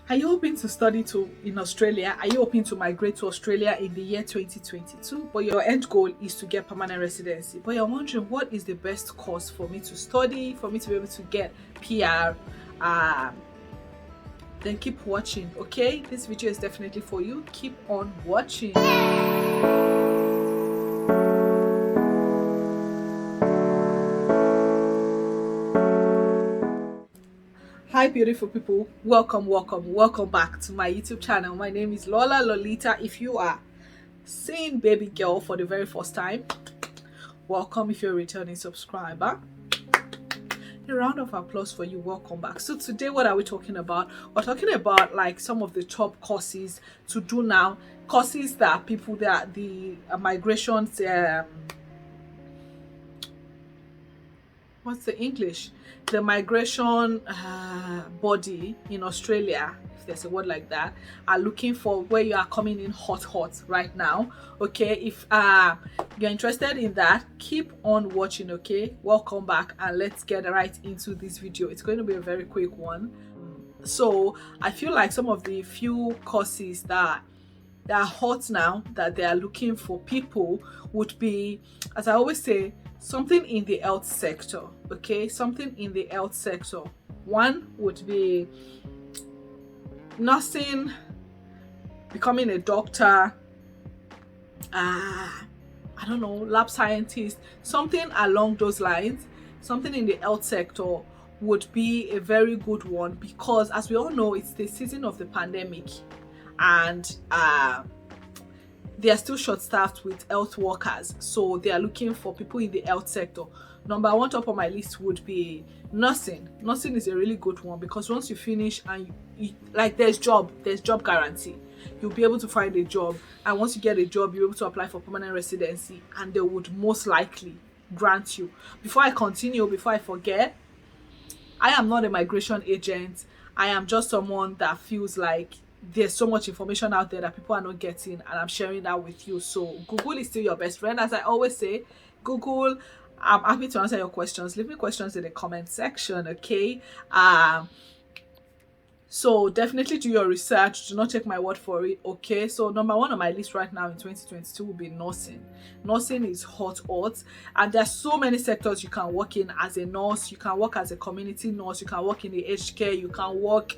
Are you hoping to study in Australia? Are you hoping to migrate to Australia in the year 2022? But your end goal is to get permanent residency. But you're wondering, what is the best course for me to study, for me to be able to get PR? Then keep watching, okay? This video is definitely for you. Keep on watching. Hi beautiful people, welcome back to my YouTube channel. My name is Lola Lolita. If you are seeing baby girl for the very first time, welcome. If you're a returning subscriber, a round of applause for you. Welcome back. So today, what are we talking about? We're talking about like some of the top courses to do now, courses that people that the migrations what's the English? The migration body in Australia, if there's a word like that, are looking for, where you are coming in hot right now. Okay, if you're interested in that, keep on watching. Okay, welcome back, and let's get right into this video. It's going to be a very quick one. So I feel like some of the few courses that are hot now that they are looking for people would be, as I always say, something in the health sector. Okay, something in the health sector. One would be nursing, becoming a doctor, I don't know, lab scientist, something along those lines. Something in the health sector would be a very good one, because as we all know, it's the season of the pandemic, and they are still short-staffed with health workers, so they are looking for people in the health sector. Number one top of my list would be nursing. Nursing is a really good one, because once you finish and you like, there's job guarantee. You'll be able to find a job, and once you get a job, you're able to apply for permanent residency, and they would most likely grant you. Before I continue, before I forget, I am not a migration agent. I am just someone that feels like there's so much information out there that people are not getting, and I'm sharing that with you. So Google is still your best friend, as I always say. Google, I'm happy to answer your questions. Leave me questions in the comment section, okay? So definitely do your research. Do not take my word for it, okay? So number one on my list right now in 2022 will be nursing. Nursing is hot, and there's so many sectors you can work in as a nurse. You can work as a community nurse. You can work in the aged care. You can work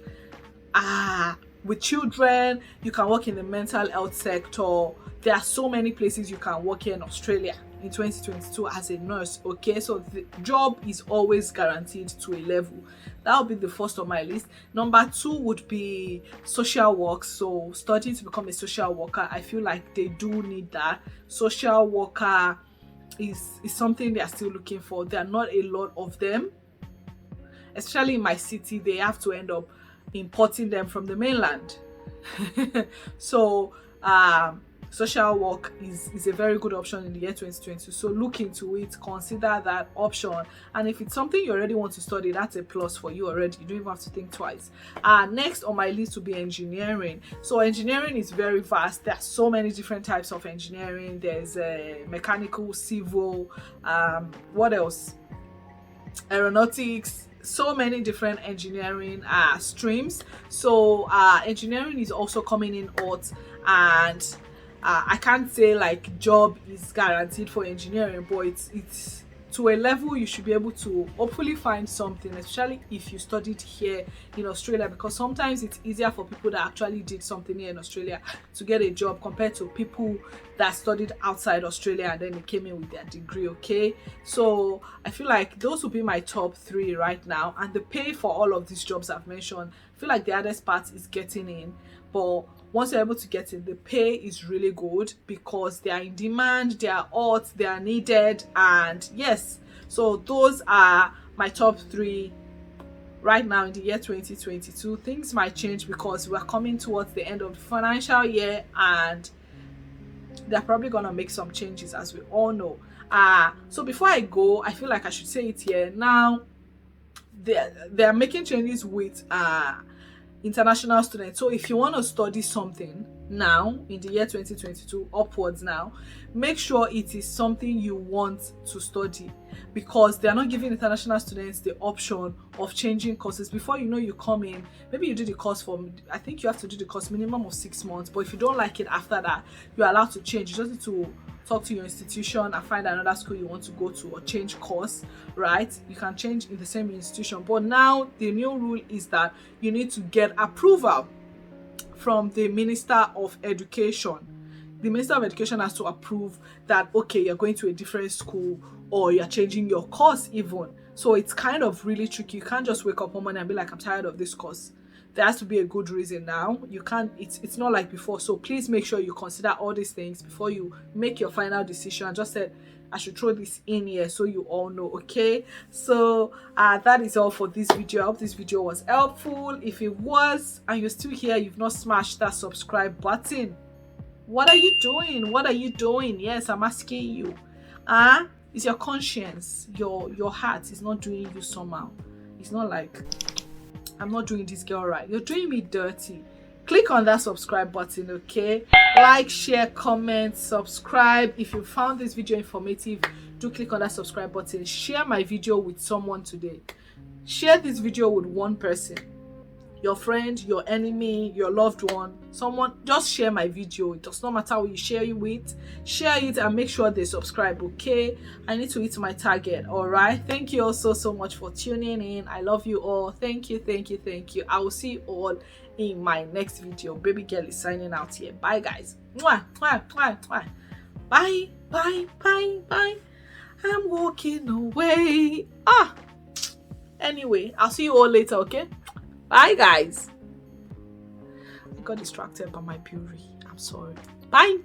with children. You can work in the mental health sector. There are so many places you can work here in Australia in 2022 as a nurse, okay? So the job is always guaranteed to a level. That will be the first on my list. Number two would be social work. So studying to become a social worker, I feel like they do need that. Social worker is something they are still looking for. There are not a lot of them, especially in my city. They have to end up importing them from the mainland. So social work is a very good option in the year 2022. So look into it, consider that option, and if it's something you already want to study, that's a plus for you already. You don't even have to think twice. Next on my list will be engineering. So engineering is very vast. There are so many different types of engineering. There's mechanical, civil, what else, aeronautics, so many different engineering streams. So engineering is also coming in hot, and I can't say like job is guaranteed for engineering, but it's to a level you should be able to hopefully find something, especially if you studied here in Australia, because sometimes it's easier for people that actually did something here in Australia to get a job compared to people that studied outside Australia and then they came in with their degree, okay? So I feel like those will be my top three right now, and the pay for all of these jobs I've mentioned, I feel like the hardest part is getting in, but once you're able to get in, the pay is really good because they are in demand, they are hot, they are needed, and yes, so those are my top three right now in the year 2022. Things might change because we're coming towards the end of the financial year, and they're probably gonna make some changes, as we all know. So before I go, I feel like I should say it here now. They're making changes with international student. So if you want to study something now in the year 2022 upwards now, make sure it is something you want to study, because they are not giving international students the option of changing courses. Before you know, you come in, maybe you do the course for, I think you have to do the course minimum of 6 months, but if you don't like it after that, you're allowed to change. You just need to talk to your institution and find another school you want to go to, or change course, right? You can change in the same institution. But now the new rule is that you need to get approval from the Minister of Education. The Minister of Education has to approve that, okay, you're going to a different school, or you're changing your course even. So it's kind of really tricky. You can't just wake up one morning and be like, I'm tired of this course. There has to be a good reason now. You can't, it's not like before. So please make sure you consider all these things before you make your final decision. I just said I should throw this in here so you all know, okay? So that is all for this video. I hope this video was helpful. If it was, and you're still here, you've not smashed that subscribe button, what are you doing? What are you doing? Yes, I'm asking you. It's your conscience, your heart is not doing you somehow. It's not like, I'm not doing this girl right. You're doing me dirty. Click on that subscribe button, okay? Like, share, comment, subscribe. If you found this video informative, do click on that subscribe button. Share my video with someone today. Share this video with one person. Your friend, your enemy, your loved one, someone. Just share my video. It does not matter who you share it with. Share it and make sure they subscribe, okay? I need to hit my target. All right, thank you all so much for tuning in. I love you all. Thank you. I will see you all in my next video. Baby girl is signing out here. Bye guys. Mwah, mwah, mwah, mwah. Bye. I'm walking away. Anyway, I'll see you all later, okay? Bye guys. I got distracted by my beauty. I'm sorry. Bye.